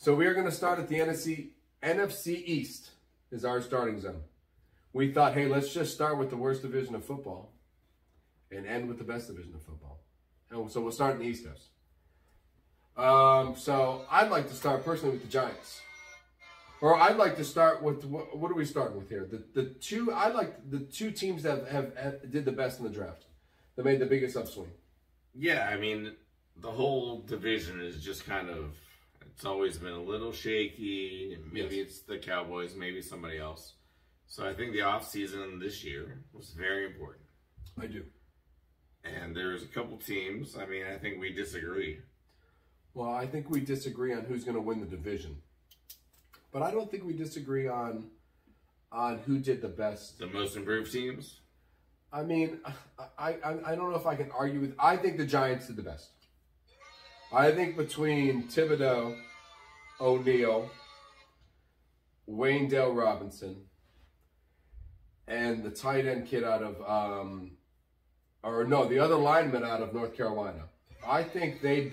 So we are going to start at the NFC East is our starting zone. We thought, hey, let's just start with the worst division of football and end with the best division of football. And so we'll start in the East Coast. So I'd like to start personally with the Giants. Or I'd like to start with, what are we starting with here? The two teams that have did the best in the draft. That made the biggest upswing. Yeah, I mean, the whole division is just kind of, it's always been a little shaky. Maybe it's the Cowboys, maybe somebody else. So I think the offseason this year was very important. I do. And there's a couple teams, I mean, I think we disagree. Well, I think we disagree on who's going to win the division. But I don't think we disagree on who did the best. The most improved teams? I mean, I don't know if I can argue with. I think the Giants did the best. I think between Thibodeau, O'Neal, Wayndale Robinson, and the tight end kid out of, the other lineman out of North Carolina, I think they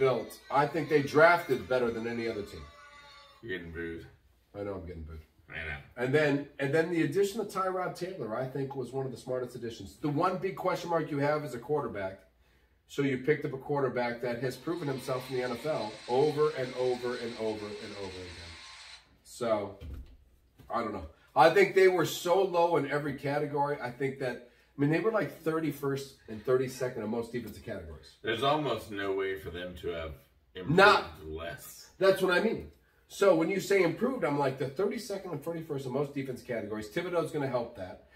drafted better than any other team. You're getting booed. I know I'm getting booed. I know. And then the addition of Tyrod Taylor, I think, was one of the smartest additions. The one big question mark you have is a quarterback. So you picked up a quarterback that has proven himself in the NFL over and over and over and over again. So, I don't know. I think they were so low in every category. I think that, they were like 31st and 32nd in most defensive categories. There's almost no way for them to have improved less. That's what I mean. So when you say improved, I'm like the 32nd and 31st in most defense categories. Thibodeau's going to help that.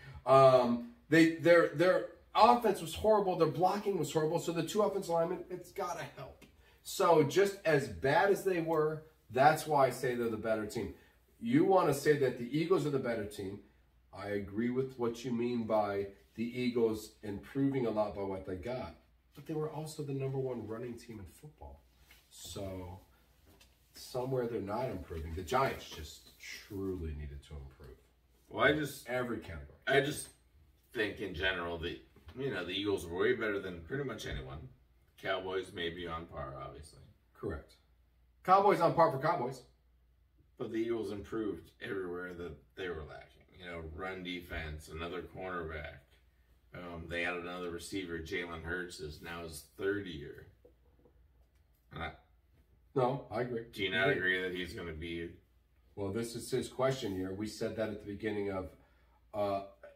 Their offense was horrible. Their blocking was horrible. So the two offensive linemen, it's got to help. So just as bad as they were, that's why I say they're the better team. You want to say that the Eagles are the better team. I agree with what you mean by the Eagles improving a lot by what they got. But they were also the #1 running team in football. So somewhere they're not improving. The Giants just truly needed to improve. Well, every category. I just think in general the Eagles were way better than pretty much anyone. Cowboys may be on par, obviously. Correct. Cowboys on par for Cowboys. But the Eagles improved everywhere that they were lacking. Run defense, another cornerback. They added another receiver. Jalen Hurts is now his third year. No, I agree. Do you not agree that he's going to be? Well, this is his question year. We said that at the beginning of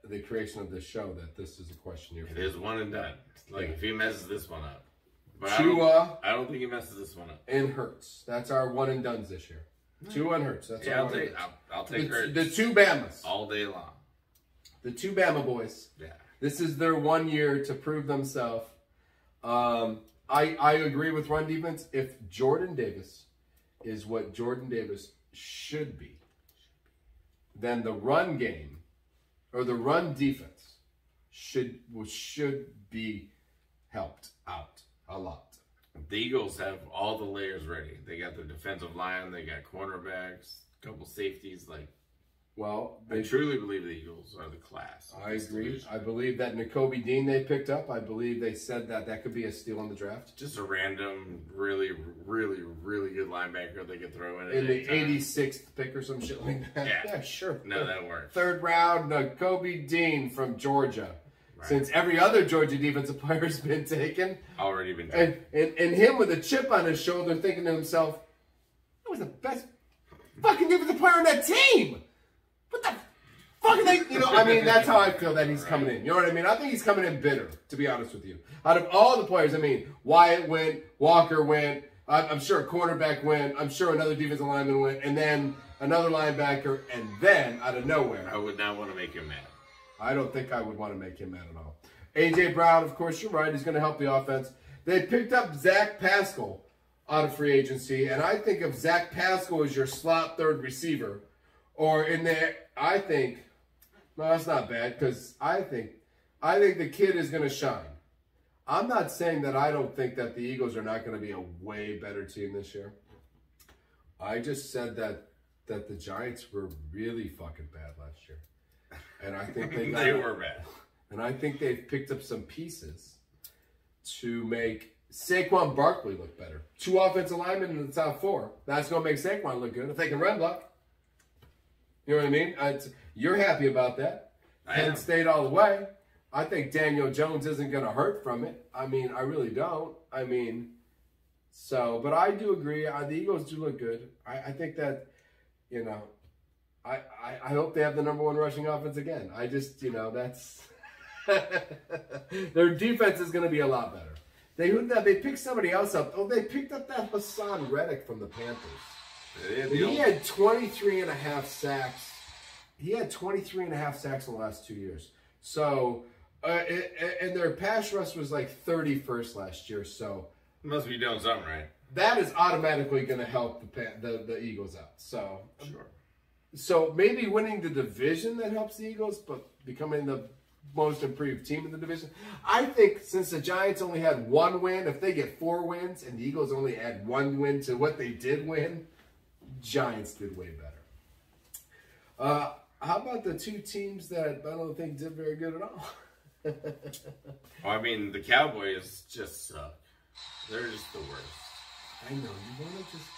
the creation of this show, that this is a question year. It is one and done. If he messes this one up. But Tua, I don't think he messes this one up. And Hurts. That's our one and dones this year. Tua and Hurts. That's our I'll take Hurts. The two Bamas. All day long. The two Bama boys. Yeah. This is their 1 year to prove themselves. I agree with run defense. If Jordan Davis is what Jordan Davis should be, then the run game or the run defense should be helped out a lot. The Eagles have all the layers ready. They got their defensive line, they got cornerbacks, a couple safeties. I truly believe the Eagles are the class. I agree. Division. I believe that N'Kobe Dean they picked up, I believe they said that could be a steal in the draft. Just a random, really, really, really good linebacker they could throw in the 86th pick or some shit like that. Yeah, sure. No, that works. Third round, N'Kobe Dean from Georgia. Right. Since every other Georgia defensive player has been taken. Already been taken. And him with a chip on his shoulder thinking to himself, I was the best fucking defensive player on that team. What the fuck are they? That's how I feel that he's coming in. You know what I mean? I think he's coming in bitter, to be honest with you. Out of all the players, Wyatt went, Walker went, I'm sure a cornerback went, I'm sure another defensive lineman went, and then another linebacker, and then, out of nowhere. I would not want to make him mad. I don't think I would want to make him mad at all. A.J. Brown, of course, you're right. He's going to help the offense. They picked up Zach Pascal out of free agency, and I think of Zach Pascal as your slot third receiver. Or in there, I think, no, that's not bad, because I think the kid is going to shine. I'm not saying that I don't think that the Eagles are not going to be a way better team this year. I just said that the Giants were really fucking bad last year. And I think they were bad. And I think they've picked up some pieces to make Saquon Barkley looked better. 2 offensive linemen in the top 4. That's going to make Saquon look good if they can run block. You know what I mean? You're happy about that. Penn State all the way. I think Daniel Jones isn't going to hurt from it. I mean, I really don't. I mean, but I do agree. The Eagles do look good. I think that, you know, I hope they have the #1 rushing offense again. I just, you know, that's their defense is going to be a lot better. They picked somebody else up. Oh, they picked up that Hassan Reddick from the Panthers. He had 23.5 sacks. He had 23.5 sacks in the last 2 years. So, and their pass rush was like 31st last year. So, must be doing something right. That is automatically going to help the Eagles out. So, sure. So maybe winning the division that helps the Eagles, but becoming the most improved team in the division. I think since the Giants only had 1 win, if they get 4 wins and the Eagles only add 1 win to what they did win, Giants did way better. How about the 2 teams that I don't think did very good at all? Well, I mean, the Cowboys just suck. They're just the worst. I know. You want to just...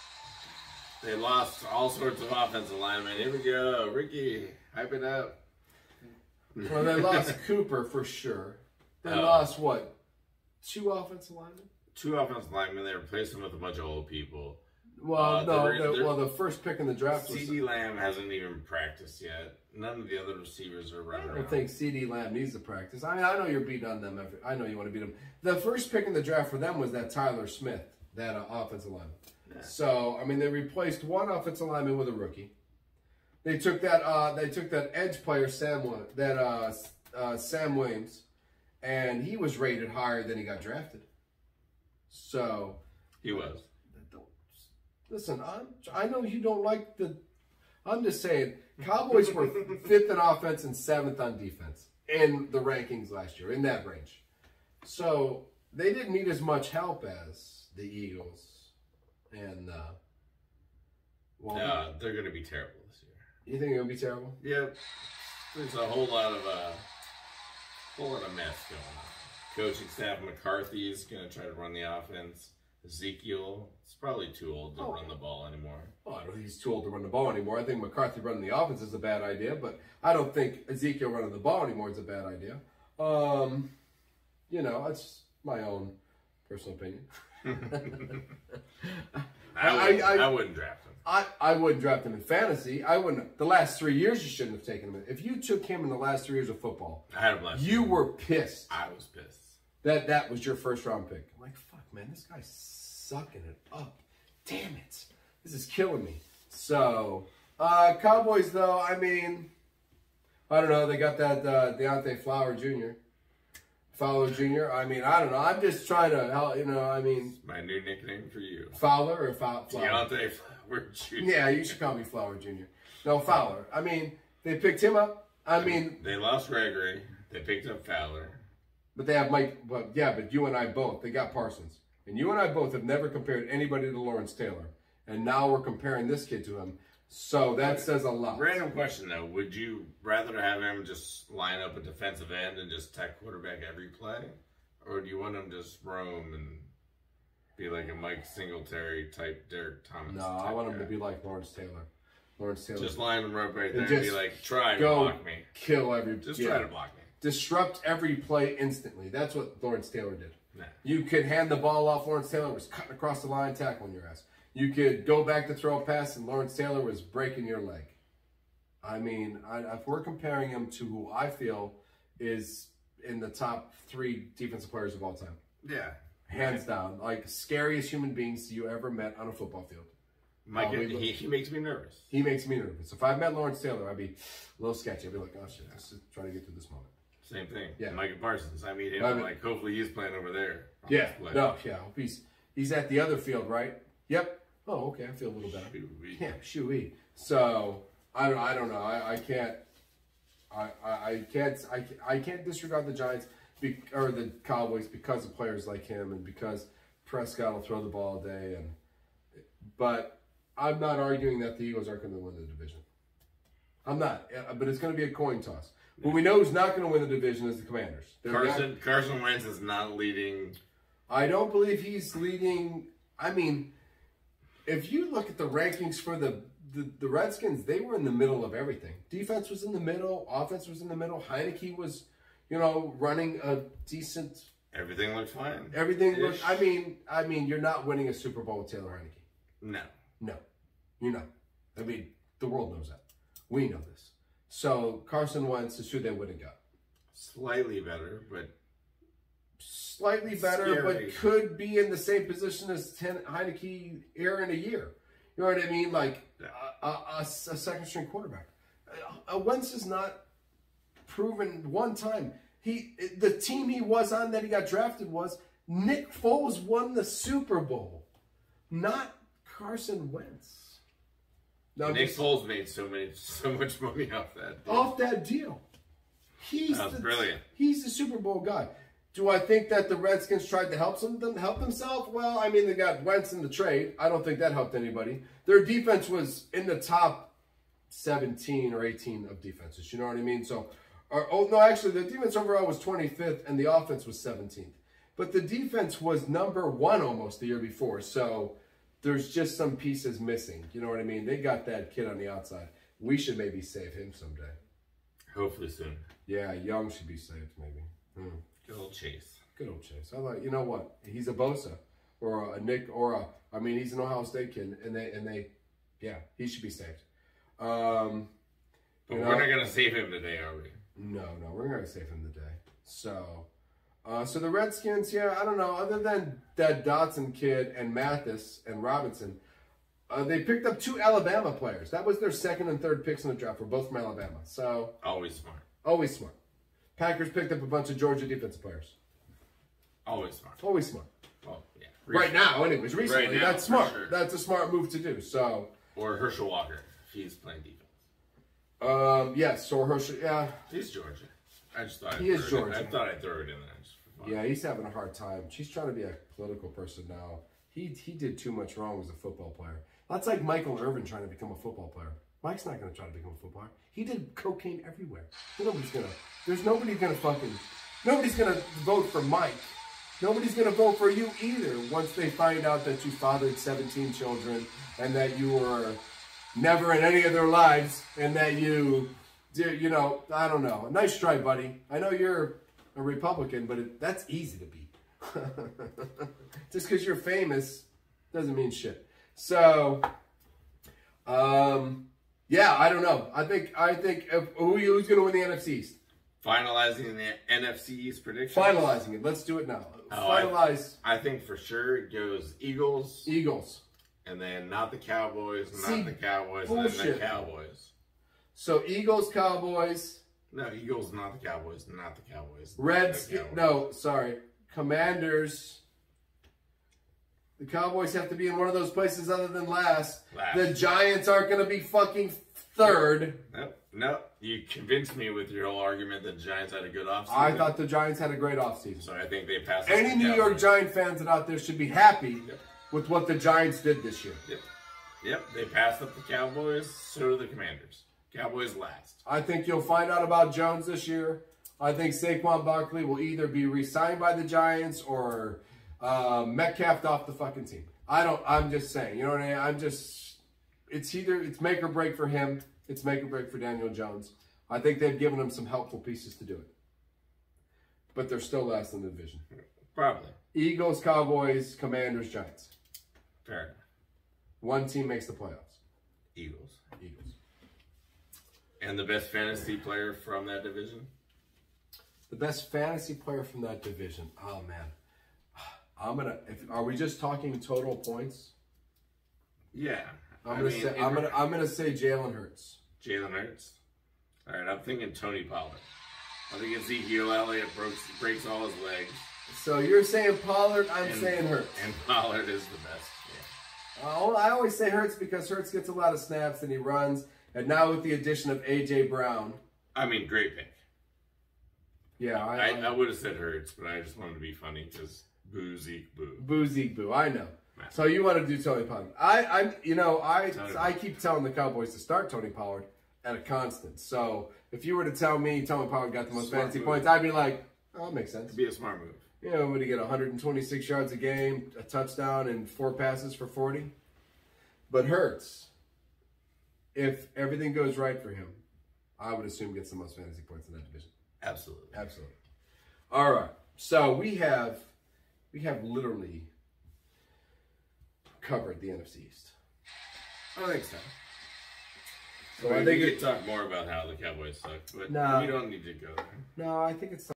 They lost all sorts of offensive linemen. Here we go. Ricky, hype it up. Well, they lost Cooper for sure. They lost, what, 2 offensive linemen? 2 offensive linemen. They replaced them with a bunch of old people. Well, the first pick in the draft was... CeeDee Lamb hasn't even practiced yet. None of the other receivers are running around. I don't think CeeDee Lamb needs to practice. I mean, I know you're beating on them. I know you want to beat them. The first pick in the draft for them was that Tyler Smith, that offensive lineman. Yeah. So, I mean, they replaced 1 offensive lineman with a rookie. They took that edge player, Sam Williams, and he was rated higher than he got drafted. So... He was. Listen, I know you don't like the... I'm just saying, Cowboys were 5th in offense and 7th on defense in the rankings last year, in that range. So, they didn't need as much help as the Eagles. And, they're going to be terrible this year. You think they're going to be terrible? Yep. There's a whole lot of mess going on. Coaching staff McCarthy is going to try to run the offense. Ezekiel is probably too old to run the ball anymore. Well, I don't think he's too old to run the ball anymore. I think McCarthy running the offense is a bad idea, but I don't think Ezekiel running the ball anymore is a bad idea. You know, that's my own personal opinion. I wouldn't draft him. I wouldn't draft him in fantasy. I wouldn't. The last 3 years, you shouldn't have taken him. If you took him in the last 3 years of football, I had him last you were pissed. I was pissed. That was your first round pick. I'm like, fuck, man, this guy's sucking it up. Damn it. This is killing me. So, Cowboys, though, I mean, I don't know. They got that Deontay Fowler Jr. I mean, I don't know. I'm just trying to help, you know, I mean. It's my new nickname for you. Fowler or Flower? Deontay Flower Jr. Yeah, you should call me Flower Jr. No, Fowler. I mean, they picked him up. I mean. They lost Gregory. They picked up Fowler. But they have Mike. But yeah, but you and I both. They got Parsons. And you and I both have never compared anybody to Lawrence Taylor. And now we're comparing this kid to him. So that says a lot. Random question, though. Would you rather have him just line up a defensive end and just tech quarterback every play? Or do you want him to just roam and be like a Mike Singletary type, Derek Thomas No, I want him to be like Lawrence Taylor. Just line him up right there and be like, try to block me. Kill every... Just try to block me. Disrupt every play instantly. That's what Lawrence Taylor did. Nah. You could hand the ball off. Lawrence Taylor was cutting across the line, tackling your ass. You could go back to throw a pass, and Lawrence Taylor was breaking your leg. I mean, if we're comparing him to who I feel is in the top 3 defensive players of all time. Yeah. Hands down. Like, scariest human beings you ever met on a football field. He makes me nervous. He makes me nervous. If I met Lawrence Taylor, I'd be a little sketchy. I'd be like, oh, shit, let's just try to get through this moment. Same thing. Yeah. Micah Parsons. I meet him, like, hopefully he's playing over there. Yeah. No, yeah. He's at the other field, right? Yep. Oh, okay. I feel a little better. Shoo-wee. Yeah, shoo-wee. So I don't know. I can't disregard the Giants or the Cowboys because of players like him and because Prescott will throw the ball all day. But I'm not arguing that the Eagles aren't going to win the division. I'm not. But it's going to be a coin toss. What we know who's not going to win the division is the Commanders. Carson Wentz is not leading I don't believe he's leading. I mean, if you look at the rankings for the Redskins, they were in the middle of everything. Defense was in the middle. Offense was in the middle. Heineke was, running a decent. Everything looked fine. Everything looked. I mean, you're not winning a Super Bowl with Taylor Heineke. No, you're not. I mean, the world knows that. We know this. So Carson Wentz is who they would have got. Slightly better, but scary. But could be in the same position as Heineke here in a year. You know what I mean? Like a second-string quarterback. Wentz is not proven one time. The team he was on that he got drafted was Nick Foles won the Super Bowl, not Carson Wentz. Now, Nick Foles made so much money off that deal. That's brilliant. He's the Super Bowl guy. Do I think that the Redskins tried to help themselves? Well, I mean, they got Wentz in the trade. I don't think that helped anybody. Their defense was in the top 17 or 18 of defenses. You know what I mean? So, actually, the defense overall was 25th, and the offense was 17th. But the defense was number 1 almost the year before. So, there's just some pieces missing. You know what I mean? They got that kid on the outside. We should maybe save him someday. Hopefully soon. Yeah, Young should be saved maybe. Good old Chase. I like, you know what? He's a Bosa or a Nick he's an Ohio State kid, and he should be saved. But we're not gonna save him today, are we? No, we're gonna save him today. So the Redskins, I don't know. Other than that Dotson kid and Mathis and Robinson, they picked up 2 Alabama players. That was their 2nd and 3rd picks in the draft. Were both from Alabama. So always smart. Always smart. Packers picked up a bunch of Georgia defensive players. Always smart. Always smart. Well, yeah. Right now, anyways. Recently, right now, that's smart. Sure. That's a smart move to do. So. Or Herschel Walker, if he's playing defense. Yes. Or Herschel. Yeah. He's Georgia. I just thought he is Georgia. I thought I'd throw it in there. Just for fun. Yeah, he's having a hard time. She's trying to be a political person now. He did too much wrong as a football player. That's like Michael Irvin trying to become a football player. Mike's not going to try to become a football player. He did cocaine everywhere. Nobody's going to vote for Mike. Nobody's going to vote for you either once they find out that you fathered 17 children and that you were never in any of their lives and that I don't know. Nice try, buddy. I know you're a Republican, but that's easy to be. Just because you're famous doesn't mean shit. So, I don't know. I think who's going to win the NFC East? Finalizing the NFC East prediction. Finalizing it. Let's do it now. Finalize. I think for sure it goes Eagles. And then not the Cowboys, not the Cowboys, bullshit. And then the Cowboys. So Eagles, Cowboys. No, Eagles, not the Cowboys, not the Cowboys. Commanders. The Cowboys have to be in one of those places other than last. The Giants aren't going to be fucking third. Nope. You convinced me with your whole argument that the Giants had a good offseason. I thought the Giants had a great offseason. So I think they passed. Any New York Giant fans that out there should be happy with what the Giants did this year. Yep. They passed up the Cowboys. So do the Commanders. Cowboys last. I think you'll find out about Jones this year. I think Saquon Barkley will either be re-signed by the Giants or Metcalf off the fucking team. I'm just saying. You know what I mean? It's make or break for him. It's make or break for Daniel Jones. I think they've given him some helpful pieces to do it. But they're still last in the division. Probably. Eagles, Cowboys, Commanders, Giants. Fair enough. One team makes the playoffs. Eagles. And the best fantasy player from that division? The best fantasy player from that division. Oh, man. Are we just talking total points? Yeah. I'm gonna say Jalen Hurts. Jalen Hurts. All right, I'm thinking Tony Pollard. I think Ezekiel Elliott breaks all his legs. So you're saying Pollard, I'm saying Hurts. And Pollard is the best. Yeah. I always say Hurts because Hurts gets a lot of snaps and he runs. And now with the addition of A.J. Brown. Great pick. Yeah. I would have said Hurts, but I just wanted to be funny because boo, Zeke, boo. Boo, Zeke, boo. I know. So you want to do Tony Pollard. I keep telling the Cowboys to start Tony Pollard at a constant. So if you were to tell me Tony Pollard got the most fantasy points, I'd be like, oh, that makes sense. It'd be a smart move. You know, would he get 126 yards a game, a touchdown, and 4 passes for 40? But Hurts, if everything goes right for him, I would assume gets the most fantasy points in that division. Absolutely. Absolutely. All right. So we have literally covered the NFC East. I think so. So I think we could talk more about how the Cowboys suck, but we don't need to go there. No, I think it's